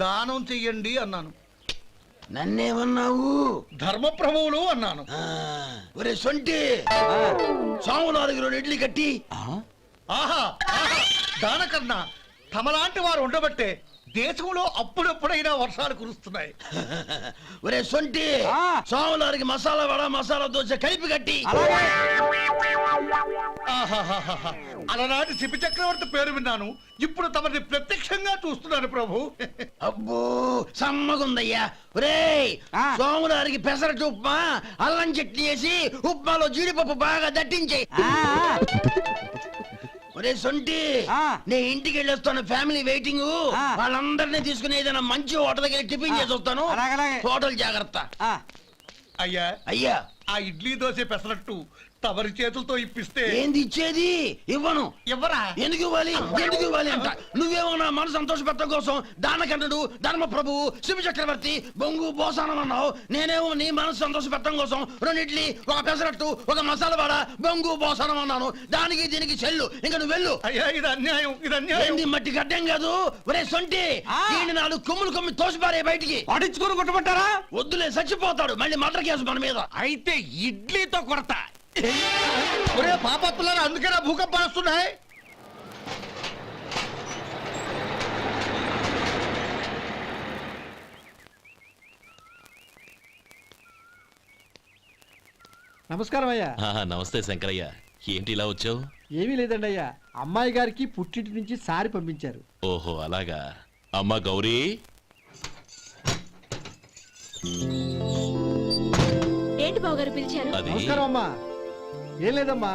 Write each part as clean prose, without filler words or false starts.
దానం చెయ్యండి అన్నాను. నన్నేమన్నావు? ధర్మప్రభువులు అన్నాను. ఒరే సొంటి, సాములు 6 ఇడ్లీ కట్టి. ఆహా దానకన్నా తమలాంటి వారు ఉండబట్టే దేశంలో అప్పుడెప్పుడైనా వర్షాలు కురుస్తున్నాయి. ఒరే సొంటి, సాములారికి మసాలా వడ మసాలా దోశ కలిపి కట్టి. అలనాటి శిపి చక్రవర్తి పేరు విన్నాను, ఇప్పుడు తమని ప్రత్యక్షంగా చూస్తున్నాను ప్రభు. అబ్బో సమ్మగుందయ్యా. ఒరే సోములారికి పెసరట్టు ఉప్మా అల్లం చట్నీ వేసి ఉప్మాలో జీడిపప్పు బాగా దట్టించే. ఒరే సొంటి, నేను ఇంటికి వెళ్ళొస్తాను, ఫ్యామిలీ వెయిటింగ్. వాళ్ళందరినీ తీసుకుని ఏదైనా మంచి హోటల్ దగ్గర టిఫిన్ చేసి వస్తాను. హోటల్ జాగ్రత్త. అయ్యా అయ్యా, ఆ ఇడ్లీ దోశ పెసరట్టు తమరి చేతులతో ఇప్పిస్తే. ఏంది ఇచ్చేది? ఇవ్వను. ఎవరా? ఎందుకు ఇవ్వాలి? ఎందుకు ఇవ్వాలి అంట? నువ్వేమన్నా మన సంతోష పెట్టడం కోసం దానకన్నుడు ధర్మ ప్రభువు శివ చక్రవర్తి బొంగు బోసానం అన్నావు. నేనేమో నీ మనసు సంతోష పెట్టడం కోసం 2 ఇడ్లీ, ఒక పెసరట్టు, ఒక మసాలా వడ, బొంగు బోసానం అన్నాను. దానికి దీనికి చెల్లు. ఇంకా నువ్వు వెళ్ళు. అయ్యా ఇది అన్యాయం, ఇది అన్యాయం. ఏంది మట్టి గడ్డం కాదు. ఒరే సొంటి, ఈయన 4 కొమ్ములు కొమ్మి తోసిపారే బయటికి. పడించుకుని కొట్టమంటారా? వద్దులే, చచ్చిపోతాడు. మళ్ళీ మర్డర్ కేసు మన మీద. అయితే ఇడ్లీతో కొడతా. ఒరే పాపత్తులారా, అందుకేనా భూకంపాలు వస్తున్నాయి? నమస్కారం అయ్యా. నమస్తే శంకరయ్య, ఏంటి ఇలా వచ్చావు? ఏమీ లేదండి అయ్యా, అమ్మాయి గారికి పుట్టింటి నుంచి సారి పంపించారు. ఓహో అలాగా. అమ్మా గౌరీ. ఏంటి బావగారు పిలిచారు? నమస్కారం అమ్మా. ఏం లేదమ్మా,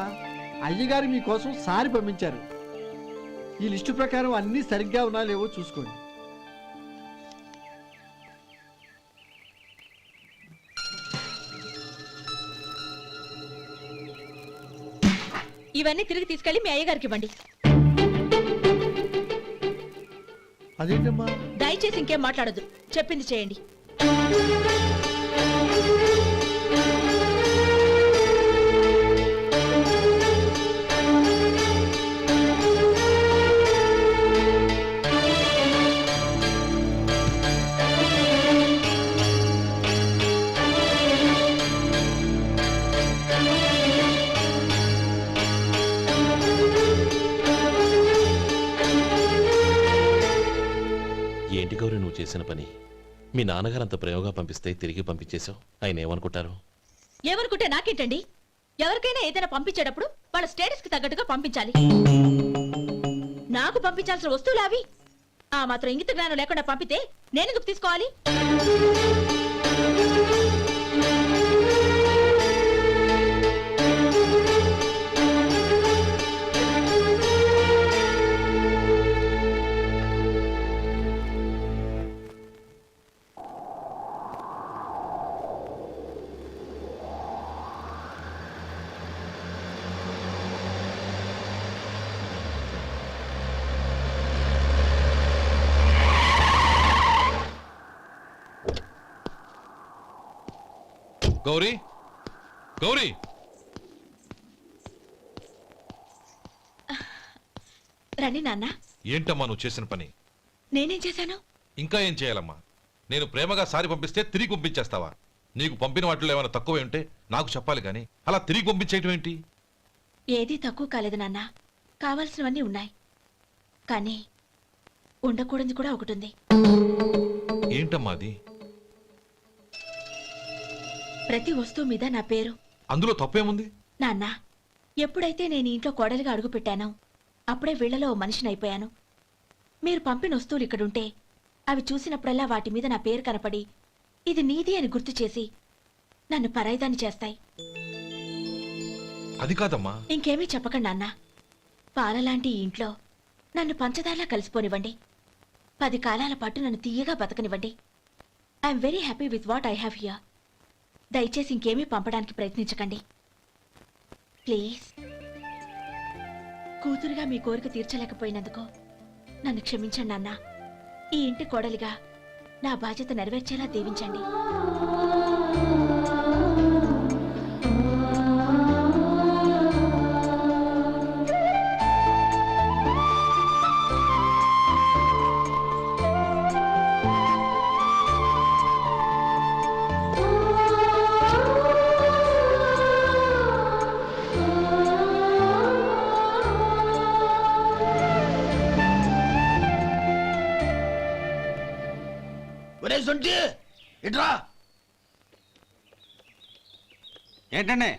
అయ్యగారు మీకోసం సారి పంపించారు. ఈ లిస్టు ప్రకారం అన్ని సరిగ్గా ఉన్నా లేవో చూసుకోండి. ఇవన్నీ తిరిగి తీసుకెళ్లి మీ అయ్యగారికి ఇవ్వండి. అదేంటమ్మా? దయచేసి ఇంకేం మాట్లాడదు, చెప్పింది చేయండి. ఏంటి గౌరీ నువ్వు చేసిన పని? మీ నాన్నగారు అంత ప్రేమగా పంపిస్తే తిరిగి పంపించేశావు. ఆయన ఏమనుకుంటారు? ఏమనుకుంటే నాకేంటండి? ఎవరికైనా ఏదైనా పంపించేటప్పుడు వాళ్ళ స్టేటస్ కి తగ్గట్టుగా పంపించాలి. నాకు పంపించాల్సిన వస్తువులు అవి. ఆ మాత్రం ఇంగిత జ్ఞానం లేకుండా పంపితే నేనెందుకు తీసుకోవాలి? గౌరీ, గౌరీ, రండి నాన్న. ఏంటమ్మా నువ్వు చేసిన పని? నేనేం చేశాను? ఇంకా ఏం చేయాలమ్మా? నేను ప్రేమగా సారి పంపిస్తే తిరిగి పంపించేస్తావా? నీకు పంపిన వాటిలో ఏమైనా తక్కువ ఉంటే నాకు చెప్పాలి కానీ అలా తిరిగి పంపించేయటం ఏంటి? ఏదీ తక్కువ కాలేదు నాన్న, కావాల్సినవన్నీ ఉన్నాయి. కానీ ఉండకూడదు కూడా ఒకటి ఉంది. ఏంటమ్మా అది? ప్రతి వస్తువు మీద నా పేరు. అందులో తప్పేముంది? నాన్న, ఎప్పుడైతే నేను ఇంట్లో కోడలిగా అడుగు పెట్టానో అప్పుడే వీళ్లలో ఓ మనిషిని అయిపోయాను. మీరు పంపిన వస్తువులు ఇక్కడుంటే అవి చూసినప్పుడల్లా వాటి మీద నా పేరు కనపడి ఇది నీది అని గుర్తు చేసి నన్ను పరాయిదాన్ని చేస్తాయి. అది కాదమ్మా. ఇంకేమీ చెప్పకండి నాన్న. పాలలాంటి ఈ ఇంట్లో నన్ను పంచదారలా కలిసిపోనివ్వండి. 10 కాలాల పాటు నన్ను తీయగా బతకనివ్వండి. I'm very happy with what I have here. దయచేసి ఇంకేమీ పంపడానికి ప్రయత్నించకండి ప్లీజ్. కూతురుగా మీ కోరిక తీర్చలేకపోయినందుకు నన్ను క్షమించండి నాన్న. ఈ ఇంటి కోడలిగా నా బాధ్యత నెరవేర్చేలా దీవించండి. ఒరే సొంటి ఇట్రా. ఏంటండి?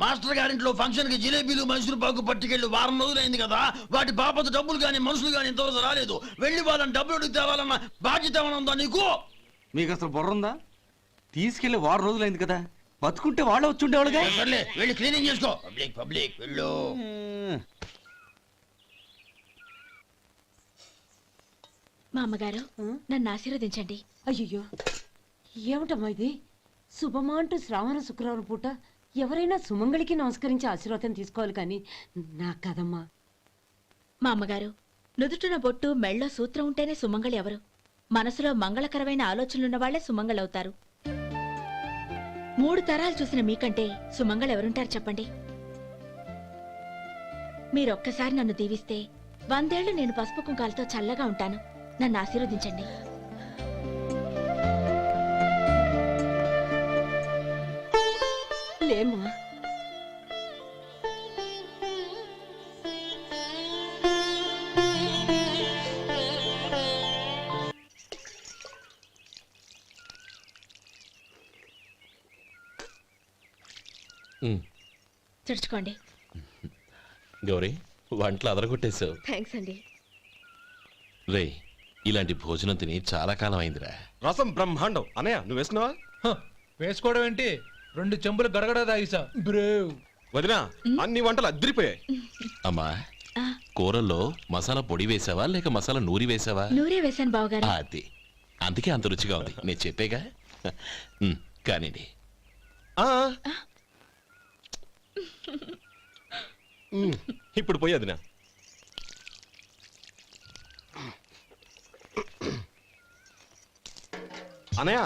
మాస్టర్ గారింట్లో ఫంక్షన్ కి జిలేబీలు మైసూరు పాకు పట్టుకెళ్ళి వారం రోజులైంది కదా, వాటి బాపత డబ్బులు కానీ మనుషులు కానీ ఇంతవరకు రాలేదు. వెళ్ళి వాళ్ళని డబ్బులు అడిగి తేవాలన్న బాధ్యత ఏమైనా ఉందా నీకు? మీకు అసలు బుర్ర ఉందా? తీసుకెళ్లి 6 రోజులైంది కదా, బతుకుంటే వాళ్ళు వచ్చి ఉండేవాళ్ళుగా. సర్లే వెళ్ళి క్లీనింగ్ చేసుకో. పబ్లిక్ పబ్లిక్ వెళ్ళు. మా అమ్మగారు నన్ను ఆశీర్వదించండి. అయ్యో ఏమిటమ్మా ఇది? శుభమా అంటూ శ్రావణ శుక్రవారం పూట ఎవరైనా సుమంగళికి నమస్కరించి ఆశీర్వాదం తీసుకోవాలి కానీ నాకు కదమ్మా. మా అమ్మగారు నుదుటిన బొట్టు మెళ్ళో సూత్రం ఉంటేనే సుమంగళి ఎవరు? మనసులో మంగళకరమైన ఆలోచనలున్న వాళ్లే సుమంగళవుతారు. 3 తరాలు చూసిన మీకంటే సుమంగళ ఎవరుంటారు చెప్పండి? మీరొక్కసారి నన్ను దీవిస్తే 100 ఏళ్లు నేను పసుపు కుంకాలతో చల్లగా ఉంటాను. నన్ను ఆశీర్వదించండి. లేమ్మా. తుడుచుకోండి. గౌరీ, వంటలు అదరగొట్టేశావు. థ్యాంక్స్ అండి. రే, ఇలాంటి భోజనం తిని చాలా కాలం అయిందిరా. రసం బ్రహ్మాండం. అనయ్య నువ్వు వేసుకున్నావా? వేసుకోవడం ఏంటి, 2 చెంబులు గడగడ తాగిసా. బ్రేవ్ వదినా, అన్ని వంటలు అద్దరిపోయాయి. అమ్మా, కూరల్లో మసాలా పొడి వేసావా లేక మసాలా నూరి వేసావా? నూరే వేశాను బావగారు. అది అందుకే అంత రుచిగా ఉంది. నేను చెప్పేగా. కానివ్వండి. ఇప్పుడు పోయి వదినా. అనయ్య,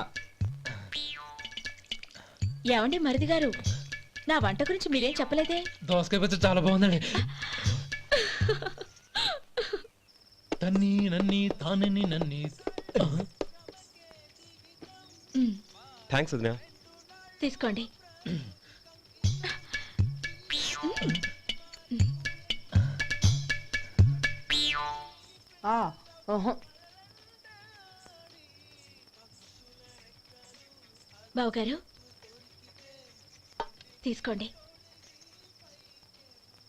ఏమండి మరిది గారు, నా వంట గురించి మీరేం చెప్పలేదే? దోసకాయ పచ్చడి చాలా బాగుందండి. తన్ని నన్ని తానని నన్ని. థ్యాంక్స్ వదినా. తీసుకోండి. బావగారు తీసుకోండి.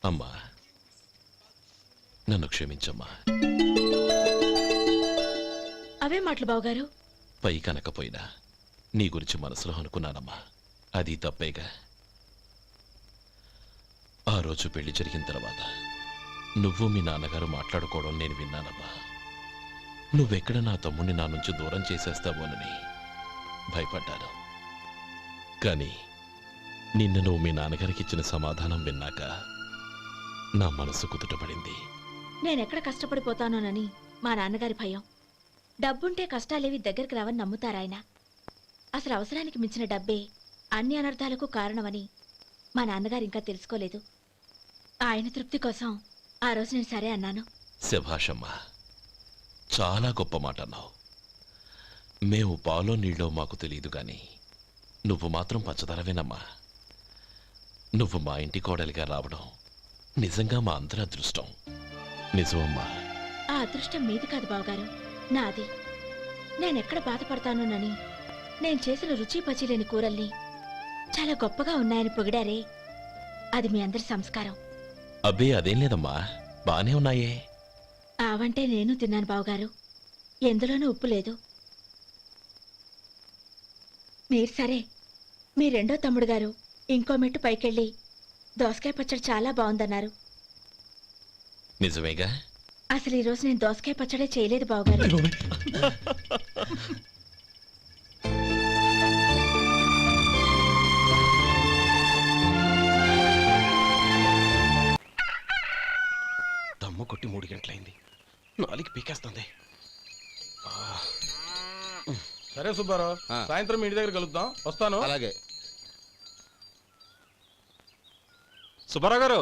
అమ్మా, నన్ను క్షమించమ్మా. అవే మాటలు బావగారు. పై కనకపోయినా నీ గురించి మనసులో అనుకున్నానమ్మా. అది తప్పేగా. ఆ రోజు పెళ్లి జరిగిన తర్వాత నువ్వు మీ నాన్నగారు మాట్లాడుకోవడం నేను విన్నానమ్మా. నువ్వెక్కడ నా తమ్ముడిని నా నుంచి దూరం చేసేస్తావోనని భయపడ్డాను. కానీ నిన్న నువ్వు మీ నాన్నగారికి ఇచ్చిన సమాధానం విన్నాక నా మనసు కుదుటపడింది. నేనెక్కడ కష్టపడిపోతానోనని మా నాన్నగారి భయం. డబ్బుంటే కష్టాలేవి దగ్గరికి రావని నమ్ముతారాయన. అసలు అవసరానికి మించిన డబ్బే అన్ని అనర్థాలకు కారణమని మా నాన్నగారు ఇంకా తెలుసుకోలేదు. ఆయన తృప్తి కోసం ఆ రోజు నేను సరే అన్నాను. శభాషమ్మా, చాలా గొప్ప మాట అన్నావు. మేము పాలో నీళ్ళో మాకు తెలియదు గాని నువ్వు మాత్రం పచ్చదరవేనమ్మా. నువ్వు మా ఇంటి కోడలిగా రావడం నిజంగా మా అందరి అదృష్టం. నిజమమ్మా. ఆ అదృష్టం మీది కాదు బావగారు, నాది. నేనెక్కడ బాధపడతానోనని నేను చేసిన రుచి పచిలేని కూరల్ని చాలా గొప్పగా ఉన్నాయని పొగిడారే, అది మీ అందరి సంస్కారం. అబ్బే అదేం లేదమ్మా, బానే ఉన్నాయే. ఆవంటే నేను తిన్నాను బావగారు, ఎందులోనూ ఉప్పు లేదు. మీరు సరే, మీ రెండో తమ్ముడు గారు ఇంకో మెట్టు పైకెళ్ళి దోసకాయ పచ్చడి చాలా బాగుందన్నారు. నిజమేగా? అసలు ఈరోజు నేను దోసకాయ పచ్చడే చేయలేదు బావగారు. దమ్ము కొట్టి 3 గంటలైంది. 4కి పీకేస్తుంది. సరే సుబ్బారావు, సాయంత్రం మీ ఇంటి దగ్గర కలుద్దాం. వస్తాను. అలాగే. సుబ్బారావు గారు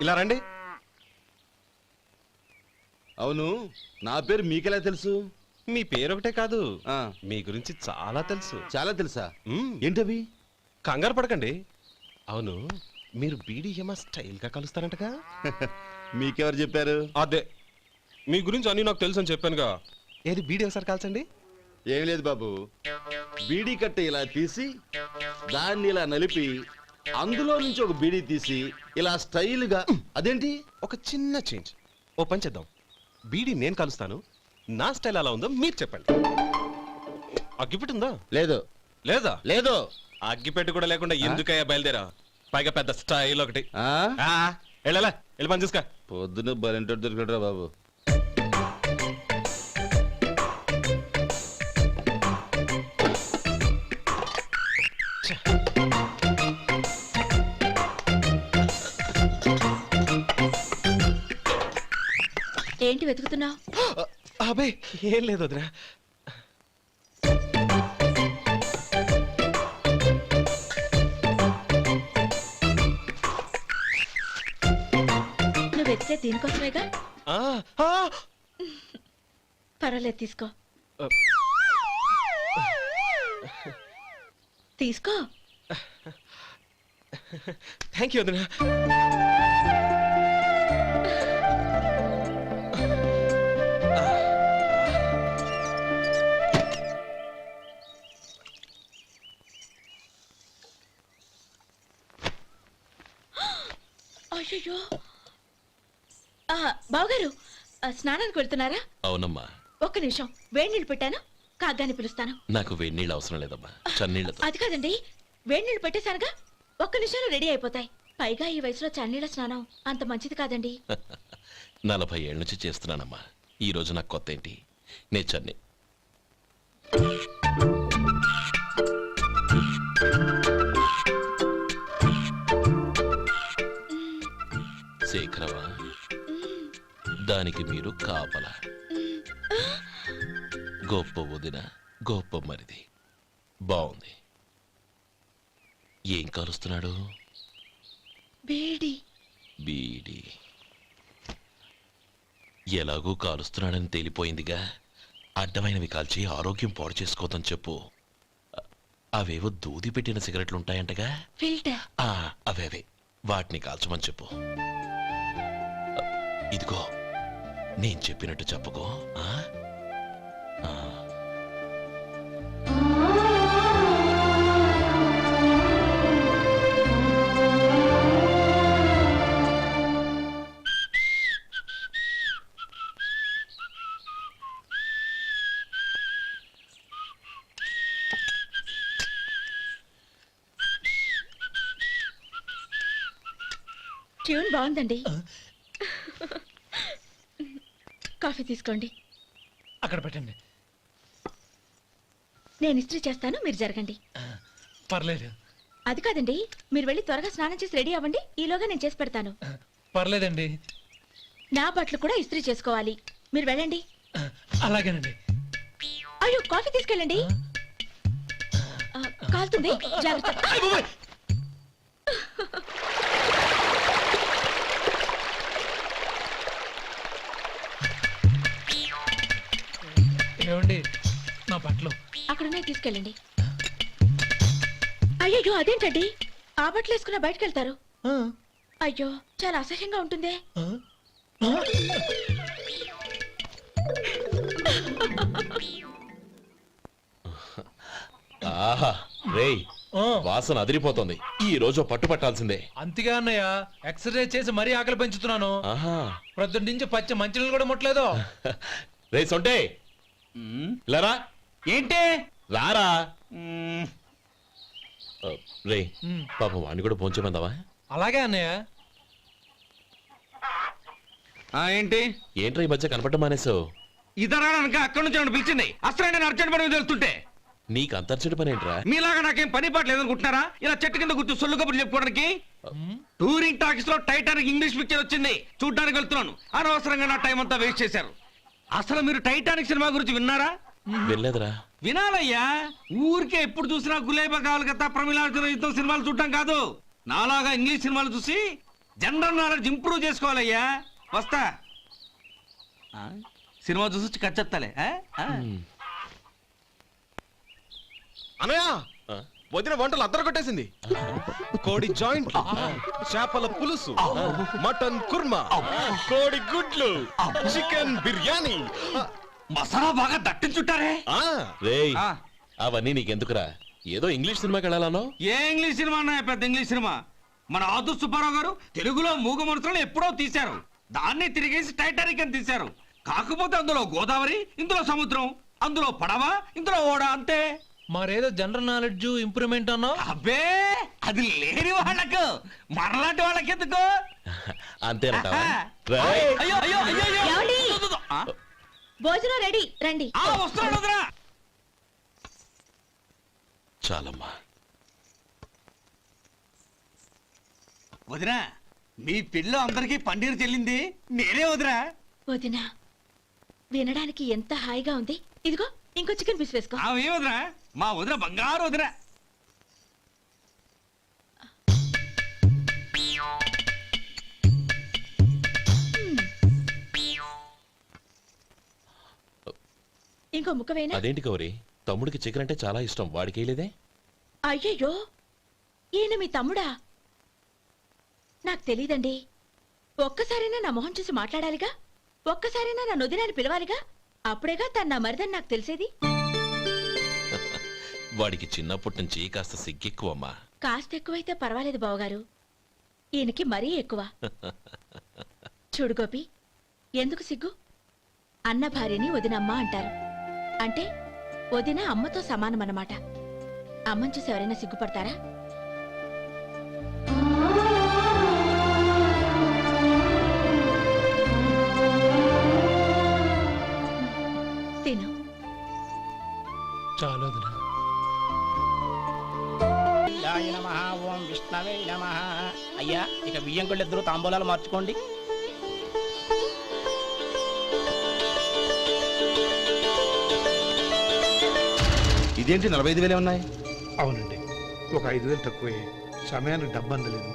ఇలా రండి. అవును, నా పేరు మీకెలా తెలుసు? మీ పేరు ఒకటే కాదు, మీ గురించి చాలా తెలుసు. చాలా తెలుసా? ఏంటవి? కంగారు పడకండి. అవును, మీరు బీడీఎంఆ స్టైల్ గా కలుస్తారంటగా? మీకెవరు చెప్పారు? అదే, మీ గురించి అన్ని నాకు తెలుసు అని చెప్పానుగా. ఏది బీడీ ఒకసారి కాల్చండి. ఏం లేదు బాబు, బీడీ కట్ట ఇలా తీసి దాన్ని ఇలా నలిపి అందులో నుంచి ఒక బీడీ తీసి ఇలా స్టైల్గా అదేంటి ఒక చిన్న చేంజ్. ఓ పని చేద్దాం, బీడీ నేను కలుస్తాను, నా స్టైల్ అలా ఉందో మీరు చెప్పండి. అగ్గిపెట్టుందా? లేదు లేదా? లేదు. అగ్గిపెట్టు కూడా లేకుండా ఎందుకయ్యా బయలుదేరా? పైగా పెద్ద స్టైల్ ఒకటి. వెళ్ళాలా, వెళ్ళి పని చూసుకో. పొద్దున బలింటో దొరికడరా బాబు. ఏంటి వెతుకుతున్నావు? అబే ఏం లేదు వదినా. నువ్వు వెతికే దీనికోసమేగా. ఆ, ఆ, పర్వాలేదు, తీసుకో తీసుకో. థ్యాంక్ యూ వదినా. అయ్యో, బావగారు స్నానానికి వెళ్తున్నారా? అవునమ్మా. ఒక్క నిమిషం, వేడి నీళ్ళు పెట్టాను, కాగ్గాని పిలుస్తాను. నాకు వేడి నీళ్ళు అవసరం లేదమ్మా, చన్నీళ్ళతో. అది కాదండి, వేడి నీళ్ళు పెట్టేశానుగా, ఒక్క నిమిషంలో రెడీ అయిపోతాయి. పైగా ఈ వయసులో చన్నీళ్ళ స్నానం అంత మంచిది కాదండి. 40 ఏళ్ళ నుంచి చేస్తున్నానమ్మా. ఈ రోజు నాకు కొత్త ఏంటి? నే చన్ని. శేఖరవా, దానికి మీరు కాపలా. గొప్ప వదిన, గొప్ప మరిది. బాగుంది. ఏం కాలుస్తున్నాడు? బీడి. బీడి ఎలాగూ కాలుస్తున్నాడని తేలిపోయిందిగా. అడ్డమైనవి కాల్చి ఆరోగ్యం పాడు చేసుకోదని చెప్పు. అవేవో దూది పెట్టిన సిగరెట్లు ఉంటాయంటగా. ఫిల్టర్. అవే వాటిని కాల్చమని చెప్పు. ఇదిగో నేను చెప్పినట్టు చెప్పుకో. ట్యూన్ బాగుందండి. కాఫీ తీసుకోండి. అక్కడ పెట్టండి. నేను ఇస్త్రీ చేస్తాను, మీరు జరగండి. పర్లేదు. అది కాదండి, మీరు వెళ్ళి త్వరగా స్నానం చేసి రెడీ అవ్వండి, ఈలోగా నేను చేసి పెడతాను. పర్లేదండి. నా బట్టలు కూడా ఇస్త్రీ చేసుకోవాలి, మీరు వెళ్ళండి. అలాగేనండి. అయ్యో, కాఫీ తీసుకెళ్ళండి. కాలుతుంది, జాగ్రత్త. ఏమండి, నా బట్టలు అక్కడున్నాయి, తీసుకెళ్ళండి. అయ్యో, అదేంటండి, ఆ బట్టలు వేసుకున్న బయటకు వెళ్తారు? అయ్యో, చాలా అసహ్యంగా ఉంటుందే. ఆహా రేయ్, వాసన అదిరిపోతుంది. ఈ రోజు పట్టు పట్టాల్సిందే. అంతగా అన్నయ్య, ఎక్సర్సైజ్ చేసి మరీ ఆకలి పెంచుతున్నాను. ప్రొద్దున నుంచి పచ్చ మంచినీళ్ళు కూడా ముట్టలేదు. రే సొంటే, లరా. ఏంటి? రారా. రే పాపం వాణ్ణి కూడా భోంచేమందావా? అలాగే అన్నయ్య. ఏంటి? ఏంట్రా ఈ మధ్య కనపడడం మానేసావు? ఇదరా అక్కడి నుంచి నన్ను పిలిచింది. అసలు నేను అర్జెంట్ పని తెలుస్తుంటే నీకు అంతర్చడి పని ఏంట్రా? మీలాగా నాకేం పని పాట లేదనుకుంటున్నారా? ఇలా చెట్టు కింద కూర్చో సొల్లు కబుర్లు చెప్పుకోవడానికి. టూరింగ్ టాకీస్ లో టైటానిక్ ఇంగ్లీష్ పిక్చర్ వచ్చింది, చూడ్డానికి వెళ్తున్నాను. అనవసరంగా నా టైం అంతా వేస్ట్ చేశారు. అసలు మీరు టైటానిక్ సినిమా గురించి విన్నారా? వెళ్ళలేదురా. వినాలయ్యా. ఊరికే ఎప్పుడు చూసినా గులేబా కావాలి కదా, ప్రమిళార్జున యుద్ధం సినిమాలు చూడటం కాదు. నాలాగా ఇంగ్లీష్ సినిమాలు చూసి జనరల్ నాలెడ్జ్ ఇంప్రూవ్ చేసుకోవాలయ్యా. వస్తా. సినిమా చూసి కచ్చెత్తాలే. అనయ్య, వదిన వంటలు అద్దరు కొట్టేసింది. కోడి జాయింట్, చేపల పులుసు, మటన్ కుర్మా, కోడి గుడ్లు, చికెన్ బిర్యానీ. మసాలా బాగా దట్టించుంటారే ఆ, రేయ్ ఆ, అవన్నీ నీకెందుకురా ఏదో ఇంగ్లీష్ సినిమాకి వెళ్ళాలనో ఏ ఇంగ్లీష్ సినిమా అన్నా పెద్ద ఇంగ్లీష్ సినిమా మన ఆదు సుబ్బారావు గారు తెలుగులో మూగ మనుషులను ఎప్పుడో తీశారు. దాన్ని తిరిగేసి టైటానిక్ అని తీశారు. కాకపోతే అందులో గోదావరి, ఇందులో సముద్రం, అందులో పడవ, ఇందులో ఓడ, అంతే. మరేదో జనరల్ నాలెడ్జ్ ఇంప్రూవ్మెంట్ అన్నావు. అబ్బే అది లేని వాళ్ళకు మరలాంటి వాళ్ళకి ఎందుకు? అంతేనట అయ్యో అయ్యో అయ్యో అయ్యో. ఏమండి? ఆ, భోజనం రెడీ రండి. ఆ, వస్తున్నాడు వదరా. చాలమ్మా. వదినా మీ పిల్ల అందరికీ పన్నీరు చెల్లింది నేనే వదినా. వదినా వినడానికి ఎంత హాయిగా ఉంది. ఇదిగో ఇంకో చికెన్ పీస్ వేసుకో. ఆమె వదినా మా వదిన బంగారు వదినా. ఇంకో ముక్క వేయనా? అదేంటి గౌరీ తమ్ముడికి చికెన్ అంటే చాలా ఇష్టం వాడికి వేయలేదే? అయ్యయ్యో ఈయన మీ తమ్ముడా? నాకు తెలీదండి. ఒక్కసారైనా నా మొహం చూసి మాట్లాడాలిగా, ఒక్కసారైనా నా నొదినాన్ని పిలవాలిగా, అప్పుడేగా తన నా మరిదని నాకు తెలిసేది. వాడికి చిన్నప్పటి నుంచి కాస్త సిగ్గెక్కువమ్మా. కాస్త ఎక్కువైతే పర్వాలేదు బావగారు, ఈయనకి మరీ ఎక్కువ. చూడు గోపి, ఎందుకు సిగ్గు? అన్న భార్యని వదినమ్మ అంటారు. అంటే వదిన అమ్మతో సమానమన్నమాట. అమ్మని చూసి ఎవరైనా సిగ్గుపడతారా? తిను. చాలు వదినా. ఓం విష్ణవే నమః. అయ్యా ఇక బియ్యం కొళ్ళు ఇద్దరు తాంబూలాలు మార్చుకోండి. ఇదేంటి 45,000 ఉన్నాయి? అవునండి, ఒక 5,000 తక్కువే. సమయానికి డబ్బు అందలేదు.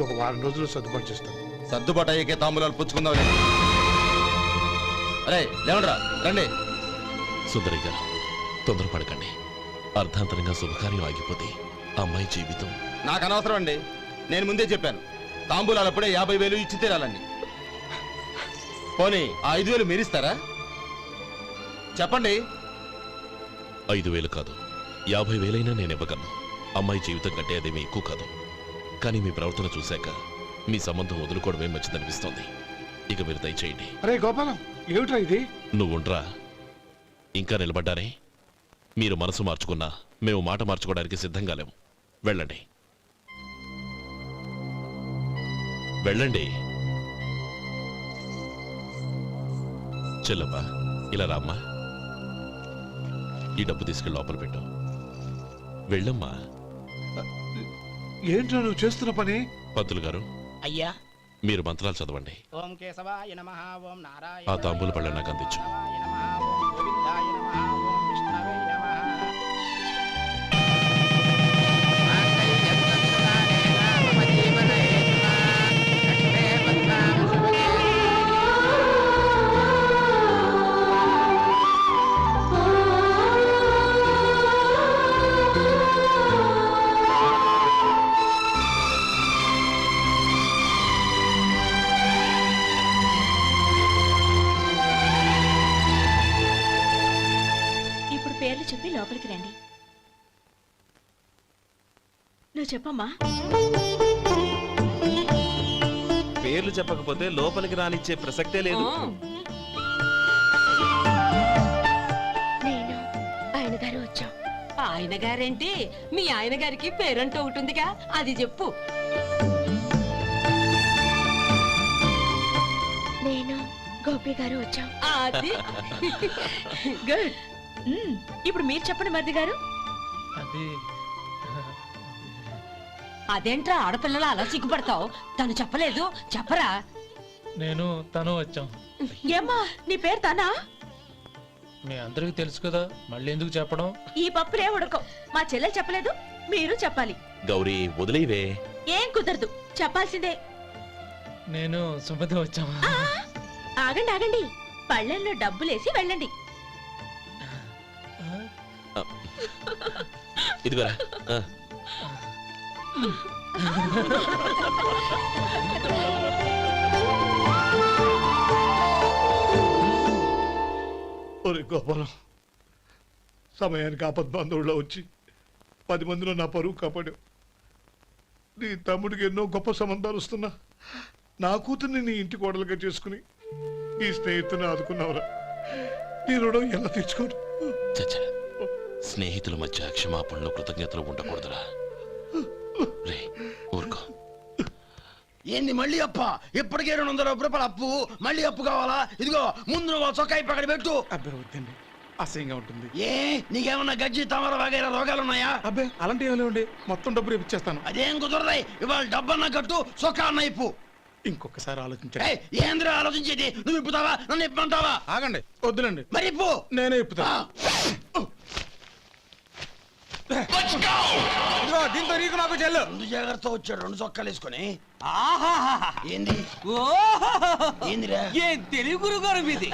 ఒక వారం రోజులు సర్దుబాటు చేస్తాం. సర్దుబాటు అయ్యకే తాంబూలాలు పుచ్చుకుందాం. అరే లేవండ్రా రండి. సుందరి గారు తొందరపడకండి. అర్ధాంతరంగా శుభకార్యం ఆగిపోతే అమ్మాయి జీవితం. నాకు అనవసరం అండి, నేను ముందే చెప్పాను. తాంబూలాలు అప్పుడే 50,000 ఇచ్చి తీరాలండి. పోనీ ఆ 5,000 మీరిస్తారా? చెప్పండి. 5,000 కాదు 50,000 నేను ఇవ్వగలను. అమ్మాయి జీవితం కంటే అదేమీ ఎక్కువ కాదు. కానీ మీ ప్రవర్తన చూశాక మీ సంబంధం వదులుకోవడమే మంచిదనిపిస్తోంది. ఇక మీరు దయచేయండి. అరే గోపాలం, ఏమిట్రా ఇది? నువ్వుండ్రా. ఇంకా నిలబడ్డానే. మీరు మనసు మార్చుకున్నా మేము మాట మార్చుకోవడానికి సిద్ధంగా లేము. వెళ్ళండి వెళ్ళండి. చెల్లమ్మా ఇలా రామ్మా. ఈ డబ్బు తీసుకెళ్ళి లోపల పెట్టు. వెళ్ళమ్మా. ఏంట్రా నువ్వు చేస్తున్న పని? పంతులు గారు అయ్యా మీరు మంత్రాలు చదవండి. ఓం కేశవాయ నమః. ఓం నారాయణ. ఆ తాంబూల పళ్ళ నాకు అందించు. ఓం గోవిందాయ నమః. ఓం విష్ణవే నమః. ఇప్పుడు పేర్లు చెప్పి లోపలికి రండి. నువ్వు చెప్పమ్మా. పేర్లు చెప్పకపోతే లోపలికి రానిచ్చే ప్రసక్తే లేదు. నేను ఆయన గారు వచ్చాం. ఆయన గారేంటి, మీ ఆయన గారికి పేరంటూ ఒకటి ఉందిగా, అది చెప్పు. నేను గోపి గారు వచ్చాం. అది గుడ్. ఇప్పుడు మీరు చెప్పండి మరిది గారు. అది అదేంట్రా ఆడపిల్లలు అలా సిగ్గుపడతావు? తను చెప్పలేదు, చెప్పరా. నేను తను వచ్చాం. ఏమ్మా నీ పేరు తానా? మీ అందరికి తెలుసు కదా, మళ్ళీ ఎందుకు చెప్పడం? ఈ పప్పులే ఉడకం. మా చెల్లె చెప్పలేదు, మీరు చెప్పాలి. గౌరీ వదిలేవే. ఏం కుదరదు, చెప్పాల్సిందే. నేను సుమతి వచ్చాం. ఆ, ఆగండి ఆగండి, పళ్ళెంలో డబ్బులేసి వెళ్ళండి. ఇదిగోరా. ఒరే గోపాలం, సమయానికి ఆపద్బాంధవుల్లో వచ్చి 10 మందిలో నా పరువు కాపాడావు. నీ తమ్ముడికి ఎన్నో గొప్ప సంబంధాలు వస్తున్నా నా కూతుర్ని నీ ఇంటి కోడలుగా చేసుకుని ఈ స్నేహితుని ఆదుకున్నావురా. నీ రుణం ఎలా తీర్చుకోరు? చచ్చా, స్నేహితుల మధ్య క్షమాపణలు కృతజ్ఞతలు ఉండకూడదురా. రే ఊరుకో. ఏంది మళ్ళీ అప్ప? ఇప్పటికే 200 రూపాయల అప్పు, మళ్ళీ అప్పు కావాలా? ఇదిగో ముందు నువ్వు చొక్కా పక్కన పెట్టు. అబ్బాయి వద్దండి, అసహ్యంగా ఉంటుంది. ఏ నీకేమన్నా గజ్జి తమర వగైరా రోగాలున్నాయా? అబ్బాయి అలాంటి ఏమి లేవండి, మొత్తం డబ్బు రేపు ఇచ్చేస్తాను. అదేం కుదరదాయి. ఇవాళ డబ్బన్నా కట్టు, చొక్కా అన్న ఇప్పు. ఇంకొకసారి ఆలోచించండి. ఏయ్, ఏందిరా ఆలోచించేది? నువ్వు ఇప్పుతావా, నన్ను ఇప్పమంటావా? ఆగండి, వద్దులండి, మరి ఇప్పు. నేనే ఇప్పుతా. ఇదిగో, దీంతో నీకు నాకు చెల్లు. ముందు జాగ్రత్త వచ్చాడు 2 చొక్కాలు వేసుకొని. ఆహాహా. ఏంది ఏందిరా? ఏం తెలుగు గురుగారు మీది?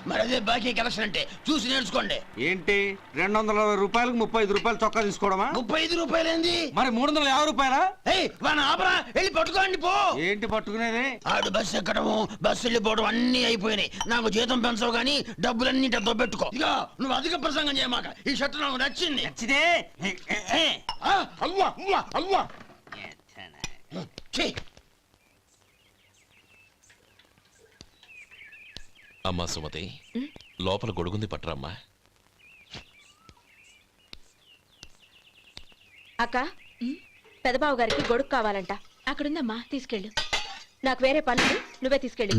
మరి అదే బాకీ కలెక్షన్ అంటే చూసి నేర్చుకోండి. ఏంటి 220 రూపాయలకు 35 రూపాయలు చొక్కా తీసుకోవడమా? 35 రూపాయలు ఏంది? మరి 350 రూపాయలా? ఏయ్ వాడిని ఆపరా, వెళ్ళి పట్టుకోండి పో. ఏంటి పట్టుకునేది? ఆడు బస్సు ఎక్కడము, బస్సు వెళ్ళిపోవడం అన్ని అయిపోయినాయి. నాకు జీతం పెంచవు గానీ డబ్బులన్నీ డబ్బు పెట్టుకో. ఇక నువ్వు అధిక ప్రసంగం చేయమాక. ఈ షర్ట్ నాకు నచ్చింది. నచ్చితే అల్వా అల్వా అల్వా. ఛీ. అమ్మా సుమతి, లోపల గొడుగుంది పట్టరమ్మా. అక్క, పెదబాబు గారికి గొడుగు కావాలంట. అక్కడుందమ్మా, తీసుకెళ్ళు. నాకు వేరే పనులు, నువ్వే తీసుకెళ్ళు.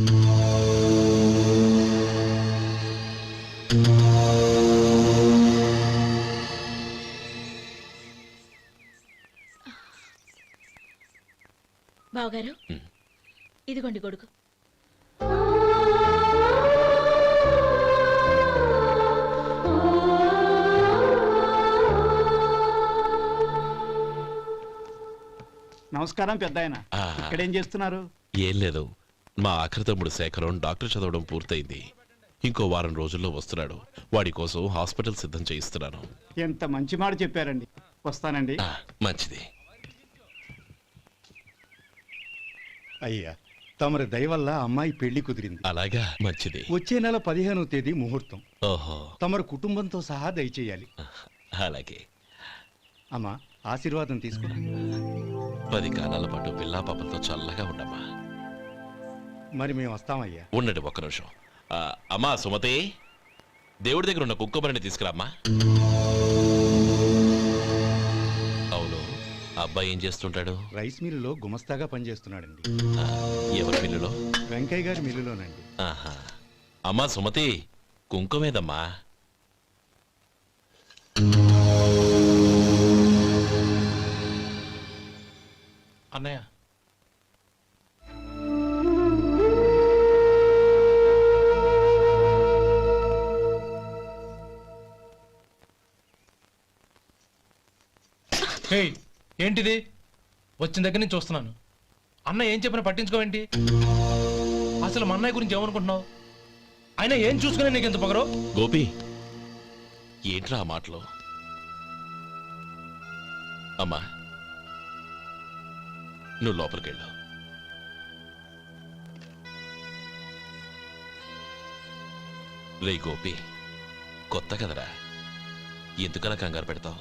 బావగారు, ఇదిగోండి గొడుగు. నమస్కారం పెద్దాయన. ఆ. ఇక్కడేం చేస్తున్నారు? ఏం లేదు, మా ఆఖరి తమ్ముడు శేఖరం డాక్టర్ చదవడం పూర్తయింది. ఇంకో వారం రోజుల్లో వస్తున్నాడు. వాడి కోసం హాస్పిటల్ సిద్ధం చేయిస్తున్నాను. ఎంత మంచి మాట చెప్పారండి. వస్తానండి. మంచిది. అయ్యా, తమరి దయ వల్ల అమ్మాయి పెళ్లి కుదిరింది. అలాగా, మంచిది. వచ్చే నెల 15వ తేదీ ముహూర్తం. ఓహో, తమరు కుటుంబంతో సహా దయచేయాలి. అలాగే. అమ్మా, ఆశీర్వాదం తీసుకురా. 10 కాలాల పాటు పిల్లా పాపలతో చల్లగా ఉండమ్మా. మరి మేము వస్తామయ్యా. ఉండండి ఒక్క నిమిషం. అమ్మా సుమతి, దేవుడి దగ్గర ఉన్న కుంకుమని తీసుకురామ్మా. అవును, అబ్బాయి ఏం చేస్తుంటాడు? రైస్ మిల్లులో గుమస్తాగా పనిచేస్తున్నాడండి. ఎవరి మిల్లులో? వెంకయ్య గారి మిల్లులోనండి. ఆహా. అమ్మా సుమతి, కుంకుమేదమ్మా. అన్నయ్య, ఏంటిది? వచ్చిన దగ్గర నుంచి చూస్తున్నాను. అన్న ఏం చెప్పినా పట్టించుకోవేంటి? అసలు మా అన్నయ్య గురించి ఏమనుకుంటున్నావు? ఆయన ఏం చూసుకునే నీకు ఎంత పొగరు? గోపి, ఏంట్రా ఆ మాటలు? అమ్మా, నువ్వు లోపలికెళ్ళు. రే గోపి, కొత్త కదరా, ఎందుకలా కంగారు పెడతావు?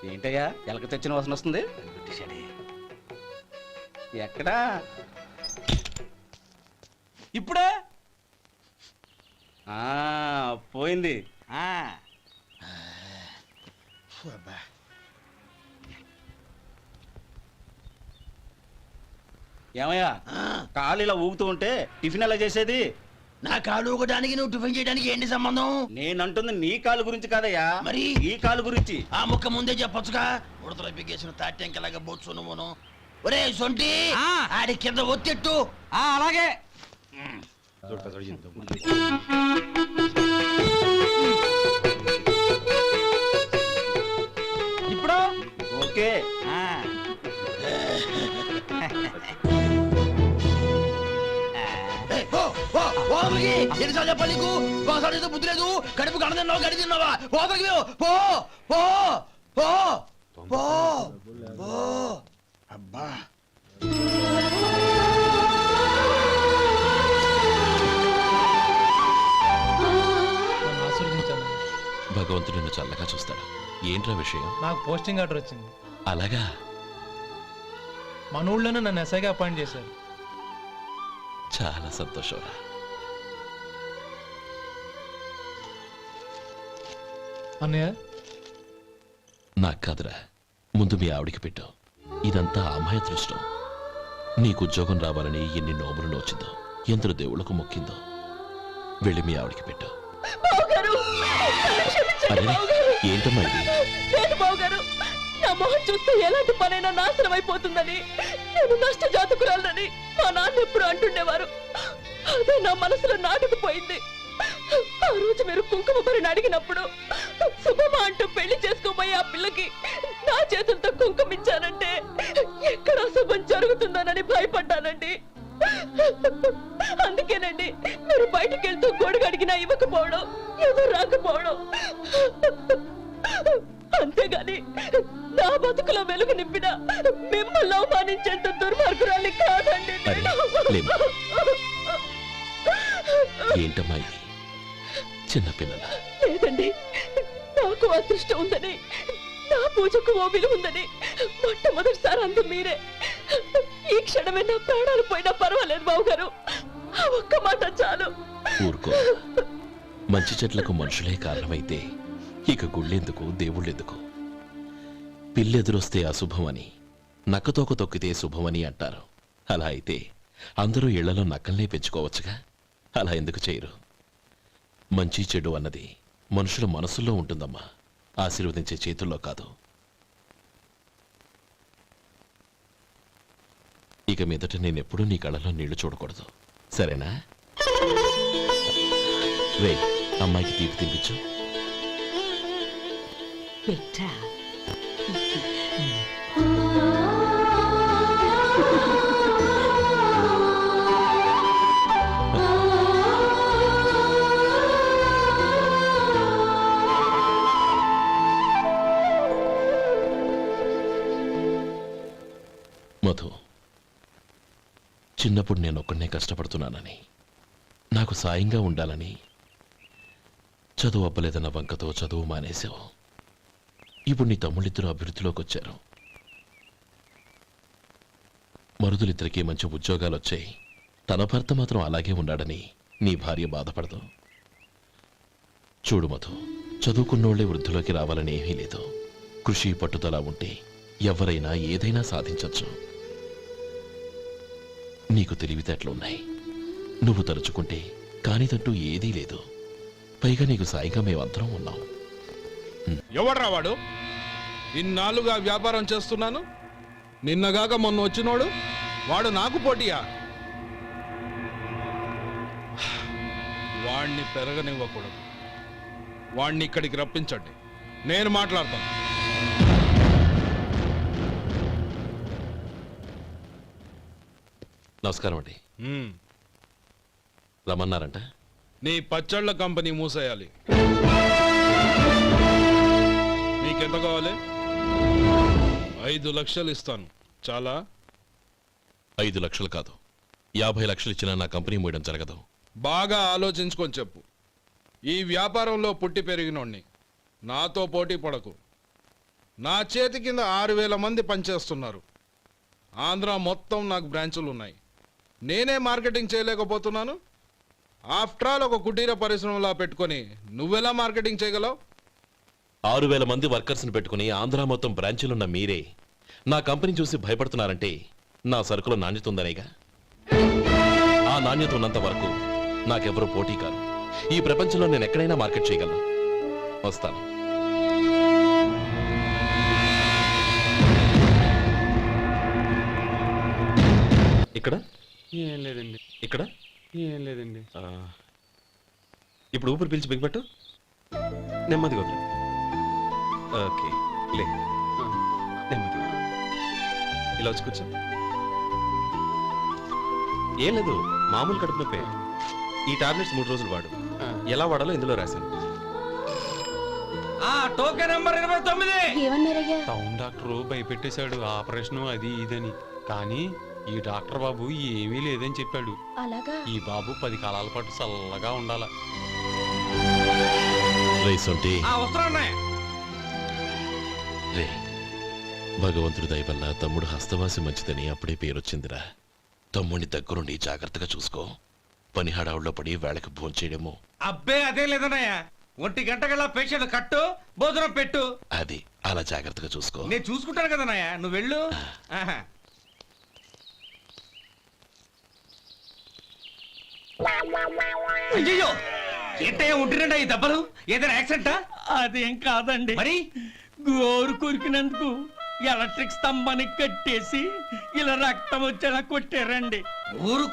ఏంటయ్యా ఎలక తెచ్చిన వాసన వస్తుంది? ఎక్కడా? ఇప్పుడే పోయింది. ఏమయ్యా, కాలు ఇలా ఊగుతూ ఉంటే టిఫిన్ ఎలా చేసేది? నా కాలు ఊగడానికి నువ్వు టిఫిన్ చేయడానికి ఏంటి సంబంధం? నేనంటుంది నీ కాలు గురించి కాదయ్యా, మరి ఈ కాలు గురించి. ఆ ముక్క ముందే చెప్పొచ్చుగా. ఉడతలో బిగ్గేసిన తాట్యంకలాగా బొచ్చు నువ్వును. ఒరే సొంటి, ఆడి కింద ఒత్తెట్టు. అలాగే. ఇప్పుడు ఓకే. ఏయ్, పో. పోదలకి ఎన్నిసార్లు చెప్పాలి నీకు? ఒకసారి బుద్ధి లేదు, కడుపు గడ తిన్నావు, గడి తిన్నావా? పోదలకి పో పో పో పో పో. అబ్బా నన్ను ఆశీర్వదించాను. భగవంతుడు నిన్ను చల్లగా చూస్తాడు. ఏంట్రా విషయం? నాకు పోస్టింగ్ ఆర్డర్ వచ్చింది. అలాగా? మన ఊళ్ళోనే నన్ను ఎస్ఐగా అపాయింట్ చేశారు. చాలా సంతోషంరా. అన్నయ్య, నాకు కాదురా, ముందు మీ ఆవిడికి పెట్టు. ఇదంతా అమ్మాయి అదృష్టం. నీకు ఉద్యోగం రావాలని ఎన్ని నోములు నోచిందో, ఎందరు దేవుళ్లకు మొక్కిందో. వెళ్ళి మీ ఆవిడికి పెట్టు. అరే ఏంటమ్మా ఇది? బావగారు, నా మొహం చూస్తే ఎలాంటి పనైనా నాశనం అయిపోతుందని, నేను నష్ట జాతకురాలని మా నాన్న ఎప్పుడు అంటుండేవారు. అదే నా మనసులో నాటుకుపోయింది. ఆ రోజు మీరు కుంకుమ భరిని అడిగినప్పుడు శుభమా అంటూ పెళ్లి చేసుకోబోయే ఆ పిల్లకి నా చేతులతో కుంకుమ ఇచ్చానంటే ఎక్కడ శుభం జరుగుతుందోనని భయపడ్డానండి. అందుకేనండి మీరు బయటికి వెళ్తూ గొడుగు అడిగినా ఇవ్వకపోవడం, ఏదో రాకపోవడం. అంతేగాని నా బతుకులో వెలుగు నింపిన మిమ్మల్ని అవమానించేంత దుర్మార్గురాలి కాదండి అరే, లేమ్మా. ఏంటమ్మా ఇది? చిన్నపిల్లల లేదండి, నాకు అదృష్టం ఉందని, నా పూజకు ఓ విలువ ఉందని మొట్టమొదటిసారి అందు మీరే. ఈ క్షణమే నా ప్రాణాలు పోయినా పర్వాలేదు బావగారు, ఆ ఒక్క మాట చాలు. ఊరుకో. మంచి చెట్లకు మనుషులే కారణమైతే ఇక గుళ్ళెందుకు, దేవుళ్ళెందుకు? పిల్లెదురొస్తే అశుభమని, నక్కతోక తొక్కితే శుభమని అంటారు. అలా అయితే అందరూ ఇళ్లలో నక్కల్నే పెంచుకోవచ్చుగా. అలా ఎందుకు చేయరు? మంచి చెడు అన్నది మనుషుల మనసుల్లో ఉంటుందమ్మా, ఆశీర్వదించే చేతుల్లో కాదు. ఇక మీదట నేనెప్పుడూ నీ కళ్ళలో నీళ్లు చూడకూడదు, సరేనా? రే, అమ్మాయికి తీపి తినిపించు. పెట్టా. మధు, చిన్నప్పుడు నేను ఒక్కడనే కష్టపడుతున్నానని, నాకు సాయంగా ఉండాలని చదువు అవ్వలేదన్న వంకతో చదువు మానేశావు. ఇప్పుడు నీ తమ్ముళ్ళిద్దరూ అభివృద్ధిలోకి వచ్చారు. మరుదులిద్దరికీ మంచి ఉద్యోగాలు వచ్చాయి. తన భర్త మాత్రం అలాగే ఉన్నాడని నీ భార్య బాధపడదు. చూడు మధు, చదువుకున్నోళ్లే వృద్ధిలోకి రావాలని ఏమీ లేదు. కృషి పట్టుదల ఉంటే ఎవరైనా ఏదైనా సాధించవచ్చు. నీకు తెలివితేటలున్నాయి. నువ్వు తలుచుకుంటే కానిదంటూ ఏదీ లేదు. పైగా నీకు సాయిగా మేమందరం ఉన్నాం. ఎవడ్రా వాడు? ఇన్నాళ్ళుగా వ్యాపారం చేస్తున్నాను, నిన్నగాక మొన్న వచ్చినోడు వాడు నాకు పోటీయా? వాణ్ణి పెరగనివ్వకూడదు. వాణ్ణి ఇక్కడికి రప్పించండి, నేను మాట్లాడతాను. నమస్కారం అండి. రమ్మన్నారంట? నీ పచ్చళ్ళ కంపెనీ మూసేయాలి. నీకెంత కావాలి? 5 లక్షలు ఇస్తాను, చాలా? 5 లక్షలు కాదు, 50 లక్షలు ఇచ్చినా నా కంపెనీ మూయడం జరగదు. బాగా ఆలోచించుకొని చెప్పు. ఈ వ్యాపారంలో పుట్టి పెరిగినోడ్ని, నాతో పోటీ పడకు. నా చేతి కింద 6,000 మంది పనిచేస్తున్నారు. ఆంధ్ర మొత్తం నాకు బ్రాంచులు ఉన్నాయి. నేనే మార్కెటింగ్ చేయలేకపోతున్నాను. ఆఫ్టర్ ఆల్ ఒక కుటీర పరిశ్రమలా పెట్టుకొని నువ్వెలా మార్కెటింగ్ చేయగలవు? 6,000 మంది వర్కర్స్ని పెట్టుకుని ఆంధ్ర మొత్తం బ్రాంచీలున్న మీరే నా కంపెనీ చూసి భయపడుతున్నారంటే నా సరుకులో నాణ్యత ఉందనేగా. ఆ నాణ్యత ఉన్నంత వరకు నాకెవరూ పోటీ కాదు. ఈ ప్రపంచంలో నేను ఎక్కడైనా మార్కెట్ చేయగలను. వస్తాను. ఇక్కడ ఏం లేదండి. ఇక్కడ ఏం లేదండి. ఇప్పుడు ఊపిరి పీల్చి బిగ్బట్టు. నెమ్మదిగా వదిలి. ఓకే, లే. నెమ్మదిగా ఇలా వచ్చి కూర్చో. ఏం లేదు, మామూలు కడుపు నొప్పే. ఈ టాబ్లెట్స్ 3 రోజులు వాడు ఎలా వాడాలో ఇందులో రాశాను. ఆ టోకెన్ నెంబర్ 29. ఏమన్నారయ్యా? టౌన్ డాక్టర్ భయపెట్టేశాడు ఆపరేషన్ అది ఇదని. కానీ ఈ డాక్టర్ బాబు ఏమీ లేదని చెప్పాడు. అలాగా? ఈ బాబు 10 కాలాల పాటు చల్లగా ఉండాల. రేసొంటి వస్తున్నాయి. రే, భగవంతుడి దయ వల్ల తమ్ముడు హస్తవాసి మంచిదని అప్పుడే పేరొచ్చిందిరా. తమ్ముడిని దగ్గరుండి జాగ్రత్తగా చూసుకో. పని హడావుల్లో పడి వేళకి భోంచేయడము. అబ్బే అదే లేదన్నయ్య. 1 గంట గల పేషెంట్ కట్టు, భోజనం పెట్టు. అది అలా జాగ్రత్తగా చూసుకో. నేను చూసుకుంటాను కదన్నయ్య, నువ్వు వెళ్ళు. ఆహా. అయ్యో ఏంటయ్యా ఉంటున్నాడా ఈ దెబ్బలు? ఏదైనా యాక్సిడెంటా? అదేం కాదండి, మరి గోరు కొరికినందుకు ఎలక్ట్రిక్ స్తంభానికి కట్టేసి ఇలా రక్తం వచ్చేలా కొట్టారండి. ఊరు